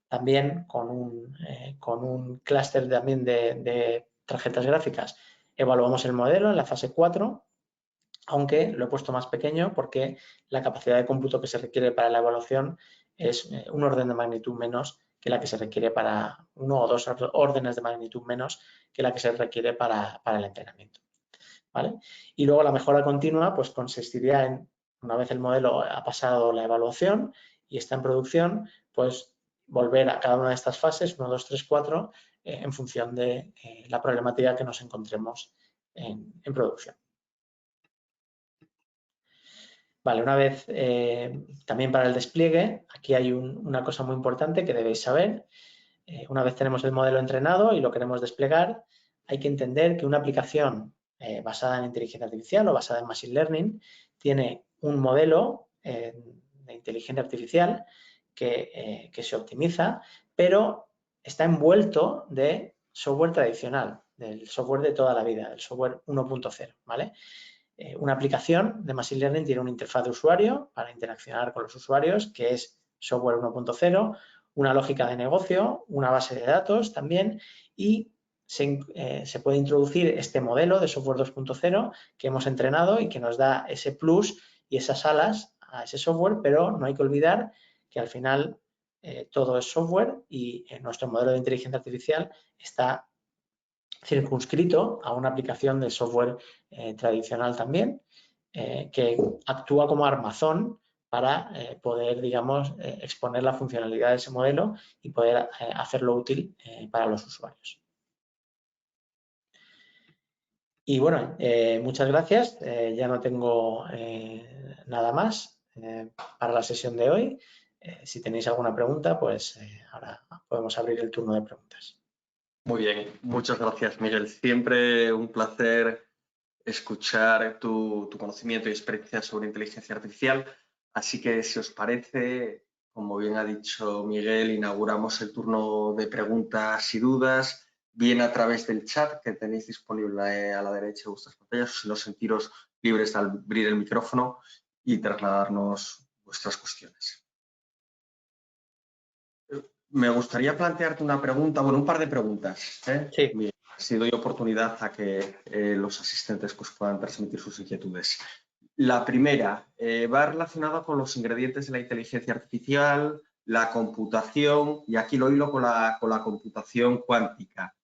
también con un clúster también de tarjetas gráficas evaluamos el modelo en la fase 4, aunque lo he puesto más pequeño porque la capacidad de cómputo que se requiere para la evaluación es un orden de magnitud menos que la que se requiere para uno o dos órdenes de magnitud menos que la que se requiere para el entrenamiento, ¿vale? Y luego la mejora continua pues consistiría en, una vez el modelo ha pasado la evaluación y está en producción, pues volver a cada una de estas fases, 1, 2, 3, 4, en función de la problemática que nos encontremos en producción. Vale, una vez también para el despliegue, aquí hay una cosa muy importante que debéis saber. Una vez tenemos el modelo entrenado y lo queremos desplegar, hay que entender que una aplicación basada en inteligencia artificial o basada en machine learning tiene un modelo de inteligencia artificial que se optimiza, pero está envuelto de software tradicional, del software de toda la vida, del software 1.0, ¿vale? una aplicación de Machine Learning tiene una interfaz de usuario para interaccionar con los usuarios, que es software 1.0, una lógica de negocio, una base de datos también, y se puede introducir este modelo de software 2.0 que hemos entrenado y que nos da ese plus y esas alas a ese software, pero no hay que olvidar que al final todo es software y nuestro modelo de inteligencia artificial está circunscrito a una aplicación de software tradicional también, que actúa como armazón para poder, digamos, exponer la funcionalidad de ese modelo y poder hacerlo útil para los usuarios. Y bueno, muchas gracias. Ya no tengo nada más para la sesión de hoy. Si tenéis alguna pregunta, pues ahora podemos abrir el turno de preguntas. Muy bien, muchas gracias, Miguel. Siempre un placer escuchar tu conocimiento y experiencia sobre inteligencia artificial. Así que, si os parece, como bien ha dicho Miguel, inauguramos el turno de preguntas y dudas, bien a través del chat que tenéis disponible a la derecha de vuestras pantallas, o si no, sentiros libres de abrir el micrófono y trasladarnos vuestras cuestiones. Me gustaría plantearte una pregunta, bueno, un par de preguntas. Sí. Miguel, si doy oportunidad a que los asistentes pues, puedan transmitir sus inquietudes. La primera va relacionada con los ingredientes de la inteligencia artificial, la computación, y aquí lo hilo con la computación cuántica.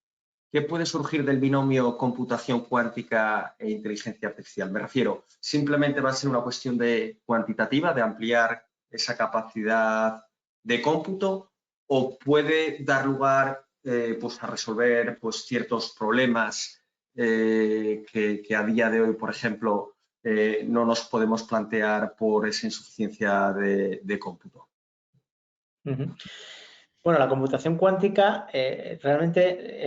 ¿Qué puede surgir del binomio computación cuántica e inteligencia artificial? Me refiero, ¿simplemente va a ser una cuestión de cuantitativa, de ampliar esa capacidad de cómputo, o puede dar lugar pues, a resolver pues, ciertos problemas que a día de hoy, por ejemplo, no nos podemos plantear por esa insuficiencia de cómputo? Bueno, la computación cuántica realmente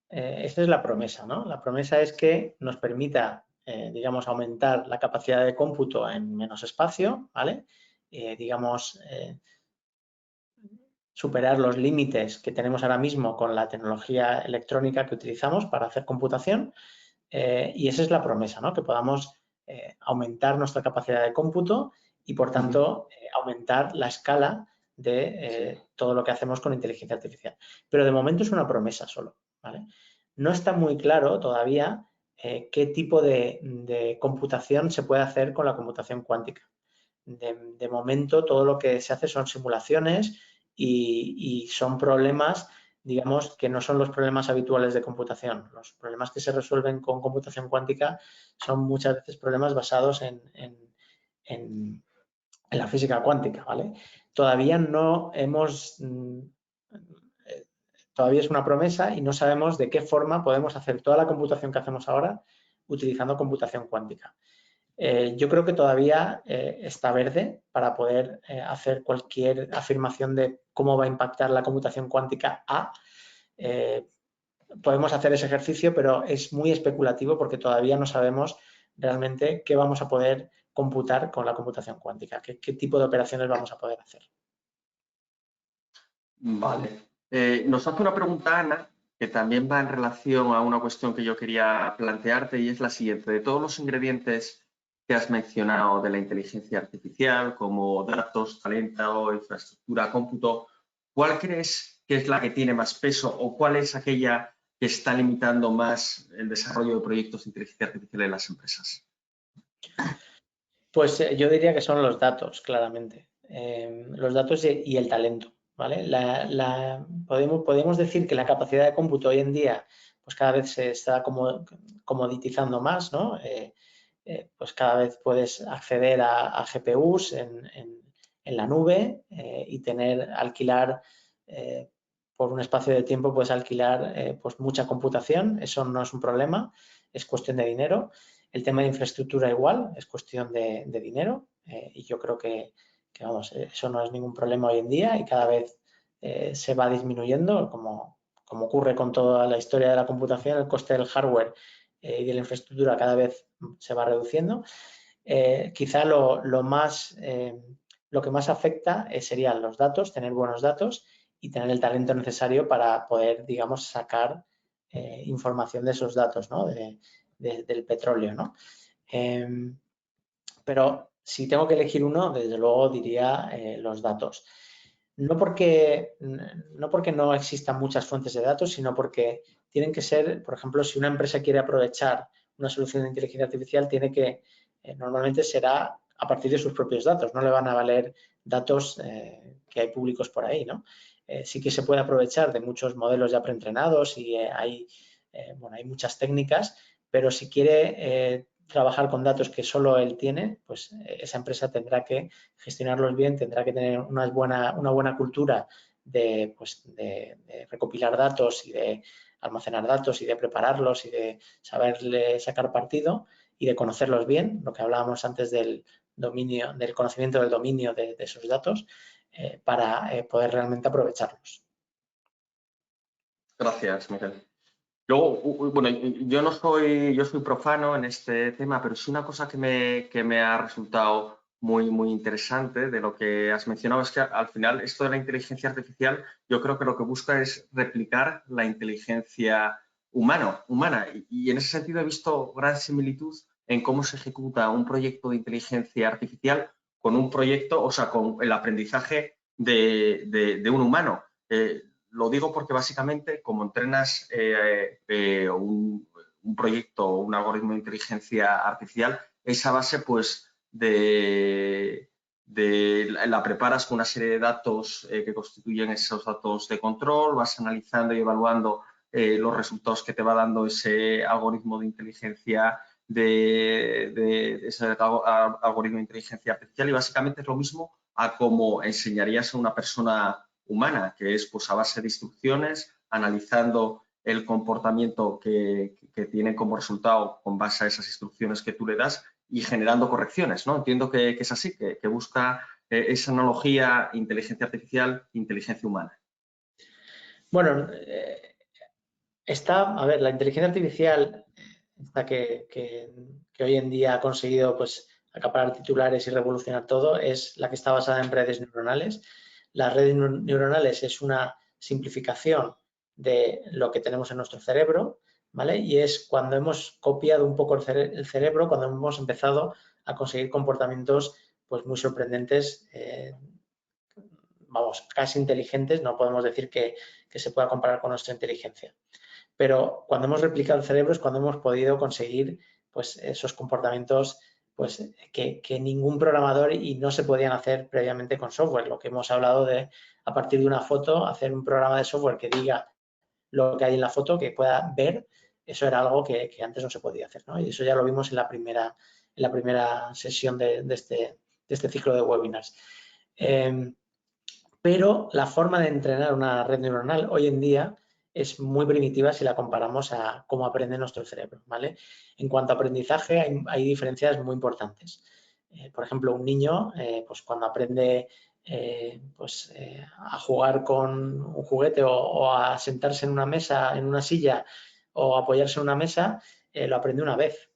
esta es la promesa, ¿no? La promesa es que nos permita, digamos, aumentar la capacidad de cómputo en menos espacio, ¿vale? Digamos, superar los límites que tenemos ahora mismo con la tecnología electrónica que utilizamos para hacer computación. Y esa es la promesa, ¿no? Que podamos aumentar nuestra capacidad de cómputo y, por tanto, aumentar la escala de todo lo que hacemos con inteligencia artificial. Pero de momento es una promesa solo, ¿vale? No está muy claro todavía qué tipo de computación se puede hacer con la computación cuántica. De momento, todo lo que se hace son simulaciones y son problemas, digamos, que no son los problemas habituales de computación. Los problemas que se resuelven con computación cuántica son muchas veces problemas basados en la física cuántica, ¿vale? Todavía no hemos... Todavía es una promesa y no sabemos de qué forma podemos hacer toda la computación que hacemos ahora utilizando computación cuántica. Yo creo que todavía está verde para poder hacer cualquier afirmación de cómo va a impactar la computación cuántica a. Podemos hacer ese ejercicio, pero es muy especulativo porque todavía no sabemos realmente qué vamos a poder computar con la computación cuántica, qué tipo de operaciones vamos a poder hacer. Vale. Nos hace una pregunta Ana, que también va en relación a una cuestión que yo quería plantearte, y es la siguiente. De todos los ingredientes que has mencionado de la inteligencia artificial, como datos, talento, infraestructura, cómputo, ¿cuál crees que es la que tiene más peso o cuál es aquella que está limitando más el desarrollo de proyectos de inteligencia artificial en las empresas? Pues yo diría que son los datos, claramente. Los datos y el talento, ¿vale? Podemos decir que la capacidad de cómputo hoy en día pues cada vez se está comoditizando más, ¿no? Pues cada vez puedes acceder a GPUs en la nube y alquilar por un espacio de tiempo, puedes alquilar pues mucha computación. Eso no es un problema, es cuestión de dinero. El tema de infraestructura igual, es cuestión de dinero y yo creo que vamos, eso no es ningún problema hoy en día y cada vez se va disminuyendo, como ocurre con toda la historia de la computación, el coste del hardware y de la infraestructura cada vez se va reduciendo. Quizá lo que más afecta serían los datos, tener buenos datos y tener el talento necesario para poder, digamos, sacar información de esos datos, ¿no? Del petróleo, ¿no? Pero si tengo que elegir uno, desde luego diría los datos. No porque no existan muchas fuentes de datos, sino porque tienen que ser, por ejemplo, si una empresa quiere aprovechar una solución de inteligencia artificial, tiene que, normalmente será a partir de sus propios datos, no le van a valer datos que hay públicos por ahí, ¿no? Sí que se puede aprovechar de muchos modelos ya preentrenados y hay muchas técnicas, pero si quiere trabajar con datos que solo él tiene, pues esa empresa tendrá que gestionarlos bien, tendrá que tener una buena cultura de recopilar datos y de almacenar datos y de prepararlos y de saberle sacar partido y de conocerlos bien, lo que hablábamos antes del dominio, del conocimiento del dominio de esos datos, para poder realmente aprovecharlos. Gracias, Miguel. Luego, bueno, yo soy profano en este tema, pero sí una cosa que me ha resultado muy interesante de lo que has mencionado es que al final esto de la inteligencia artificial yo creo que lo que busca es replicar la inteligencia humana. Y en ese sentido he visto gran similitud en cómo se ejecuta un proyecto de inteligencia artificial con un proyecto, o sea, con el aprendizaje de un humano. Lo digo porque básicamente como entrenas un proyecto o un algoritmo de inteligencia artificial, esa base pues la preparas con una serie de datos que constituyen esos datos de control, vas analizando y evaluando los resultados que te va dando ese algoritmo de inteligencia algoritmo de inteligencia artificial y básicamente es lo mismo a como enseñarías a una persona humana, que es pues a base de instrucciones, analizando el comportamiento que tiene como resultado con base a esas instrucciones que tú le das y generando correcciones, ¿no? Entiendo que es así, que busca esa analogía inteligencia artificial, inteligencia humana. Bueno, a ver, la inteligencia artificial, esta que hoy en día ha conseguido pues acaparar titulares y revolucionar todo, es la que está basada en redes neuronales. Las redes neuronales es una simplificación de lo que tenemos en nuestro cerebro, ¿vale? Y es cuando hemos copiado un poco el cerebro, cuando hemos empezado a conseguir comportamientos pues muy sorprendentes, vamos, casi inteligentes, no podemos decir que se pueda comparar con nuestra inteligencia. Pero cuando hemos replicado el cerebro es cuando hemos podido conseguir pues, esos comportamientos pues, que ningún programador y no se podían hacer previamente con software. Lo que hemos hablado de, a partir de una foto, hacer un programa de software que diga lo que hay en la foto, que pueda ver, eso era algo que antes no se podía hacer, ¿no? Y eso ya lo vimos en la primera sesión de este ciclo de webinars. Pero la forma de entrenar una red neuronal hoy en día es muy primitiva si la comparamos a cómo aprende nuestro cerebro, ¿vale? En cuanto a aprendizaje hay diferencias muy importantes. Por ejemplo, un niño, pues cuando aprende a jugar con un juguete o a sentarse en una mesa, en una silla o apoyarse en una mesa, lo aprende una vez.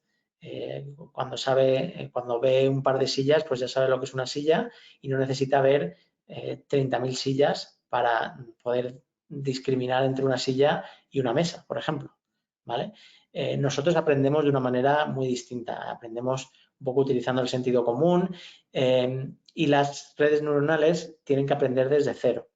Cuando ve un par de sillas, pues ya sabe lo que es una silla y no necesita ver 30.000 sillas para poder discriminar entre una silla y una mesa, por ejemplo, ¿vale? Nosotros aprendemos de una manera muy distinta, aprendemos un poco utilizando el sentido común y las redes neuronales tienen que aprender desde cero.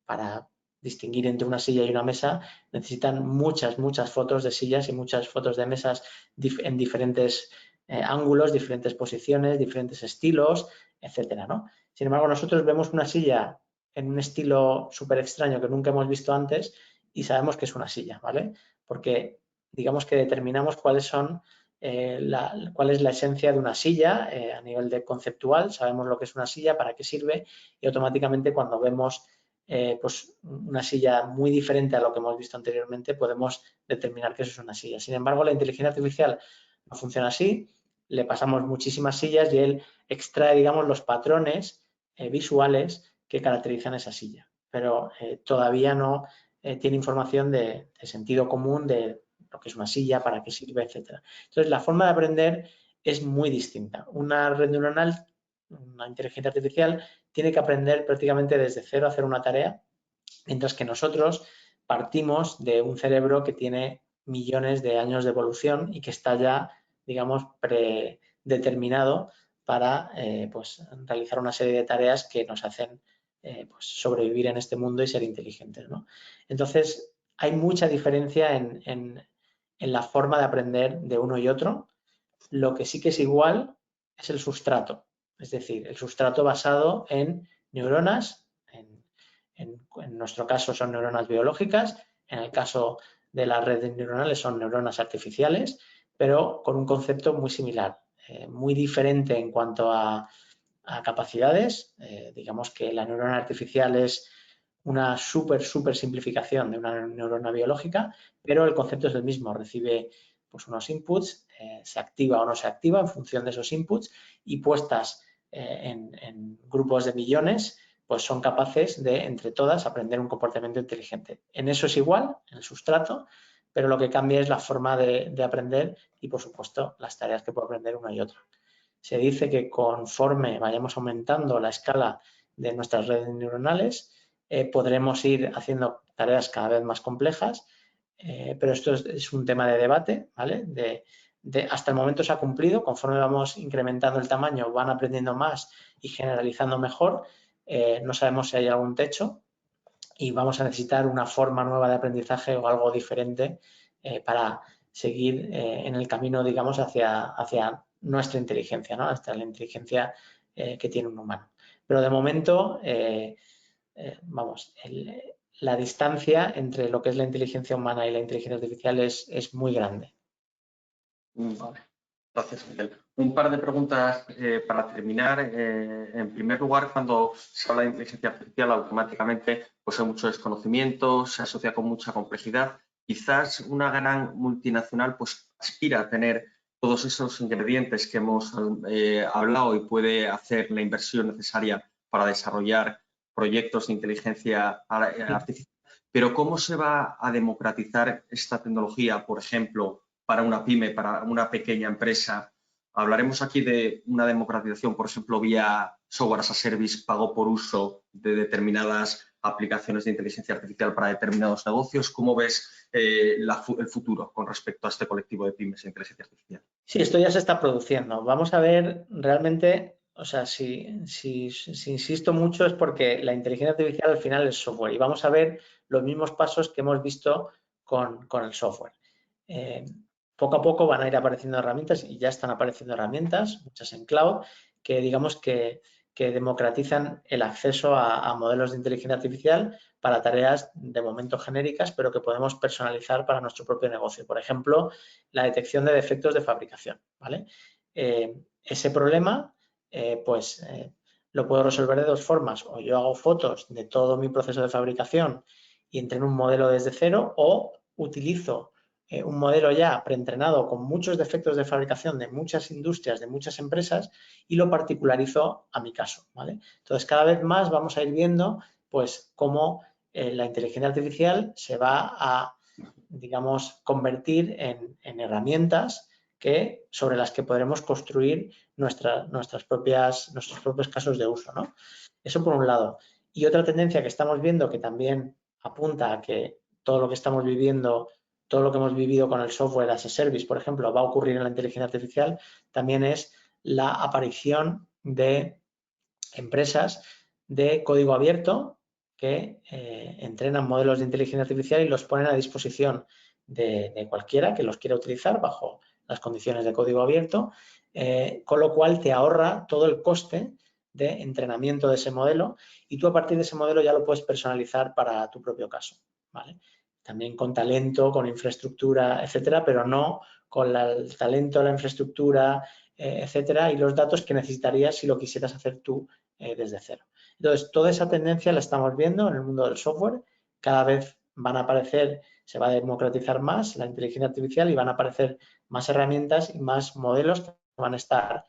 Para distinguir entre una silla y una mesa necesitan muchas fotos de sillas y muchas fotos de mesas en diferentes ángulos, diferentes posiciones, diferentes estilos, etcétera, ¿no? Sin embargo, nosotros vemos una silla en un estilo súper extraño que nunca hemos visto antes y sabemos que es una silla, ¿vale? Porque digamos que determinamos cuál es la esencia de una silla a nivel de conceptual, sabemos lo que es una silla, para qué sirve y automáticamente cuando vemos pues una silla muy diferente a lo que hemos visto anteriormente podemos determinar que eso es una silla. Sin embargo, la inteligencia artificial no funciona así, le pasamos muchísimas sillas y él extrae, digamos, los patrones visuales que caracterizan esa silla, pero todavía no tiene información de sentido común de lo que es una silla, para qué sirve, etcétera. Entonces, la forma de aprender es muy distinta. Una red neuronal, una inteligencia artificial, tiene que aprender prácticamente desde cero a hacer una tarea, mientras que nosotros partimos de un cerebro que tiene millones de años de evolución y que está ya digamos, predeterminado para pues, realizar una serie de tareas que nos hacen pues, sobrevivir en este mundo y ser inteligentes, ¿no? Entonces, hay mucha diferencia en la forma de aprender de uno y otro. Lo que sí que es igual es el sustrato, es decir, el sustrato basado en neuronas, en nuestro caso son neuronas biológicas, en el caso de las redes neuronales son neuronas artificiales, pero con un concepto muy similar, muy diferente en cuanto a capacidades. Digamos que la neurona artificial es una súper simplificación de una neurona biológica, pero el concepto es el mismo, recibe pues, unos inputs, se activa o no se activa en función de esos inputs y puestas en grupos de millones, pues son capaces de, entre todas, aprender un comportamiento inteligente. En eso es igual, en el sustrato, pero lo que cambia es la forma de aprender y, por supuesto, las tareas que puede aprender una y otra. Se dice que conforme vayamos aumentando la escala de nuestras redes neuronales, podremos ir haciendo tareas cada vez más complejas, pero esto es un tema de debate, ¿vale? Hasta el momento se ha cumplido, conforme vamos incrementando el tamaño, van aprendiendo más y generalizando mejor. No sabemos si hay algún techo y vamos a necesitar una forma nueva de aprendizaje o algo diferente para seguir en el camino, digamos, hacia nuestra inteligencia, ¿no? Hasta la inteligencia que tiene un humano. Pero de momento, vamos, la distancia entre lo que es la inteligencia humana y la inteligencia artificial es muy grande. Vale. Gracias, Miguel. Un par de preguntas para terminar. En primer lugar, cuando se habla de inteligencia artificial, automáticamente pues hay mucho desconocimiento, se asocia con mucha complejidad. Quizás una gran multinacional pues aspira a tener todos esos ingredientes que hemos hablado y puede hacer la inversión necesaria para desarrollar proyectos de inteligencia artificial. Pero ¿cómo se va a democratizar esta tecnología, por ejemplo, para una pyme, para una pequeña empresa? Hablaremos aquí de una democratización, por ejemplo, vía software as a service, pago por uso de determinadas aplicaciones de inteligencia artificial para determinados negocios. ¿Cómo ves el futuro con respecto a este colectivo de pymes de inteligencia artificial? Sí, esto ya se está produciendo. Vamos a ver realmente, o sea, si insisto mucho es porque la inteligencia artificial al final es software y vamos a ver los mismos pasos que hemos visto con el software. Poco a poco van a ir apareciendo herramientas y ya están apareciendo herramientas, muchas en cloud, que digamos que democratizan el acceso a modelos de inteligencia artificial para tareas de momento genéricas, pero que podemos personalizar para nuestro propio negocio. Por ejemplo, la detección de defectos de fabricación, ¿vale? Ese problema, lo puedo resolver de dos formas. O yo hago fotos de todo mi proceso de fabricación y entreno un modelo desde cero, o utilizo un modelo ya preentrenado con muchos defectos de fabricación de muchas industrias, de muchas empresas, y lo particularizo a mi caso, ¿vale? Entonces, cada vez más vamos a ir viendo, pues, cómo la inteligencia artificial se va a, digamos, convertir en herramientas sobre las que podremos construir nuestros propios casos de uso, ¿no? Eso por un lado. Y otra tendencia que estamos viendo que también apunta a que todo lo que estamos viviendo, todo lo que hemos vivido con el software as a service, por ejemplo, va a ocurrir en la inteligencia artificial, también es la aparición de empresas de código abierto que entrenan modelos de inteligencia artificial y los ponen a disposición de cualquiera que los quiera utilizar bajo las condiciones de código abierto, con lo cual te ahorra todo el coste de entrenamiento de ese modelo y tú a partir de ese modelo ya lo puedes personalizar para tu propio caso, ¿vale? También con talento, con infraestructura, etcétera, pero no con el talento, la infraestructura, etcétera, y los datos que necesitarías si lo quisieras hacer tú desde cero. Entonces, toda esa tendencia la estamos viendo en el mundo del software. Cada vez van a aparecer, se va a democratizar más la inteligencia artificial y van a aparecer más herramientas y más modelos que van a estar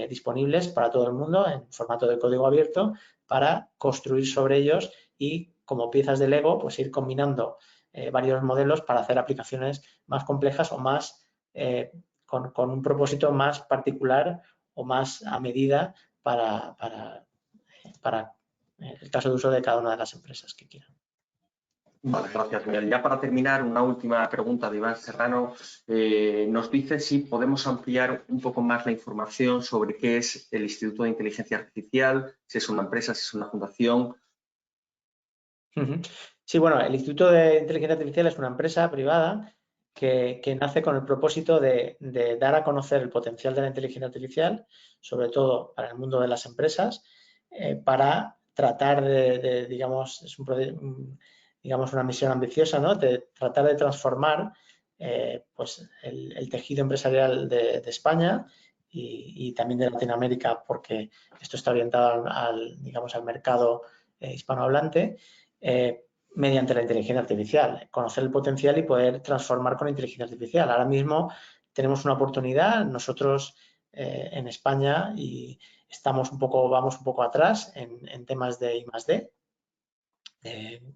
disponibles para todo el mundo en formato de código abierto para construir sobre ellos y como piezas de Lego, pues ir combinando varios modelos para hacer aplicaciones más complejas o más con un propósito más particular o más a medida para el caso de uso de cada una de las empresas que quieran. Vale, gracias, Miguel. Ya para terminar, una última pregunta de Iván Serrano. Nos dice si podemos ampliar un poco más la información sobre qué es el Instituto de Inteligencia Artificial, si es una empresa, si es una fundación. Sí, bueno, el Instituto de Inteligencia Artificial es una empresa privada que nace con el propósito de dar a conocer el potencial de la inteligencia artificial, sobre todo para el mundo de las empresas, para tratar digamos, es digamos, una misión ambiciosa, ¿no? De tratar de transformar pues el tejido empresarial de España y también de Latinoamérica, porque esto está orientado digamos, al mercado hispanohablante, mediante la inteligencia artificial, conocer el potencial y poder transformar con la inteligencia artificial. Ahora mismo tenemos una oportunidad, nosotros en España, y vamos un poco atrás en temas de I+D,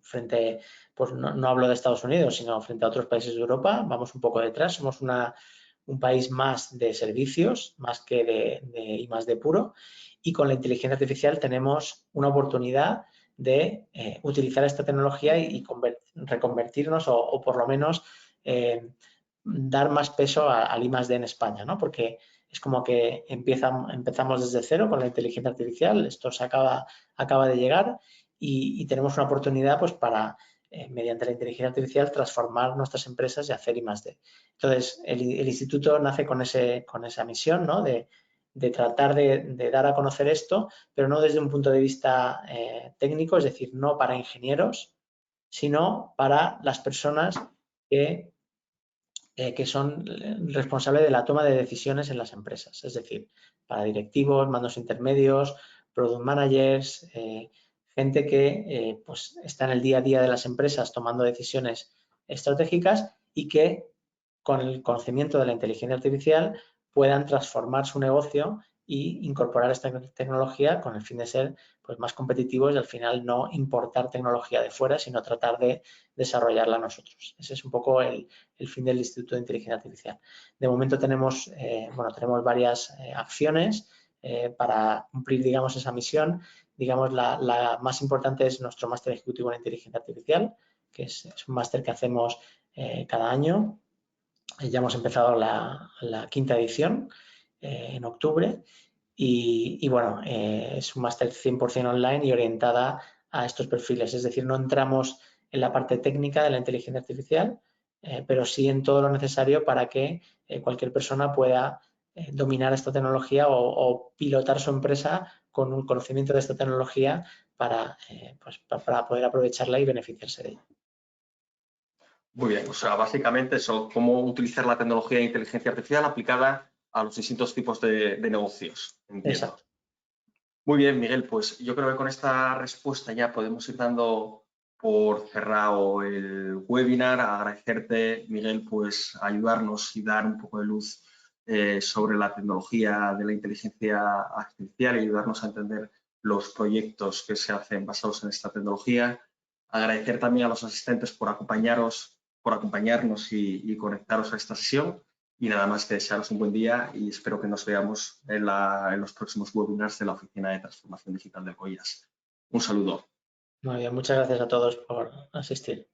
frente, pues no hablo de Estados Unidos, sino frente a otros países de Europa, vamos un poco detrás, somos un país más de servicios, más que de I+D puro, y con la inteligencia artificial tenemos una oportunidad de utilizar esta tecnología y reconvertirnos o por lo menos dar más peso al I+D en España, ¿no? Porque es como que empezamos desde cero con la inteligencia artificial, esto acaba de llegar y tenemos una oportunidad pues para, mediante la inteligencia artificial, transformar nuestras empresas y hacer I+D. Entonces, el instituto nace con esa misión, ¿no? De tratar de dar a conocer esto, pero no desde un punto de vista técnico, es decir, no para ingenieros, sino para las personas que son responsables de la toma de decisiones en las empresas, es decir, para directivos, mandos intermedios, product managers, gente que pues está en el día a día de las empresas tomando decisiones estratégicas y que con el conocimiento de la inteligencia artificial puedan transformar su negocio y incorporar esta tecnología con el fin de ser pues, más competitivos y al final no importar tecnología de fuera, sino tratar de desarrollarla nosotros. Ese es un poco el fin del Instituto de Inteligencia Artificial. De momento tenemos varias acciones para cumplir, digamos, esa misión. Digamos, la más importante es nuestro máster ejecutivo en inteligencia artificial, que es un máster que hacemos cada año. Ya hemos empezado la 5ª edición en octubre y bueno, es un máster 100% online y orientada a estos perfiles, es decir, no entramos en la parte técnica de la inteligencia artificial, pero sí en todo lo necesario para que cualquier persona pueda dominar esta tecnología o pilotar su empresa con un conocimiento de esta tecnología para poder aprovecharla y beneficiarse de ella. Muy bien, o sea, básicamente eso, cómo utilizar la tecnología de inteligencia artificial aplicada a los distintos tipos de negocios. Entiendo. Exacto. Muy bien, Miguel, pues yo creo que con esta respuesta ya podemos ir dando por cerrado el webinar. Agradecerte, Miguel, pues ayudarnos y dar un poco de luz sobre la tecnología de la inteligencia artificial y ayudarnos a entender los proyectos que se hacen basados en esta tecnología. Agradecer también a los asistentes por acompañarnos y conectaros a esta sesión. Y nada más que desearos un buen día y espero que nos veamos en los próximos webinars de la Oficina de Transformación Digital del COIAS. Un saludo. Muy bien, muchas gracias a todos por asistir.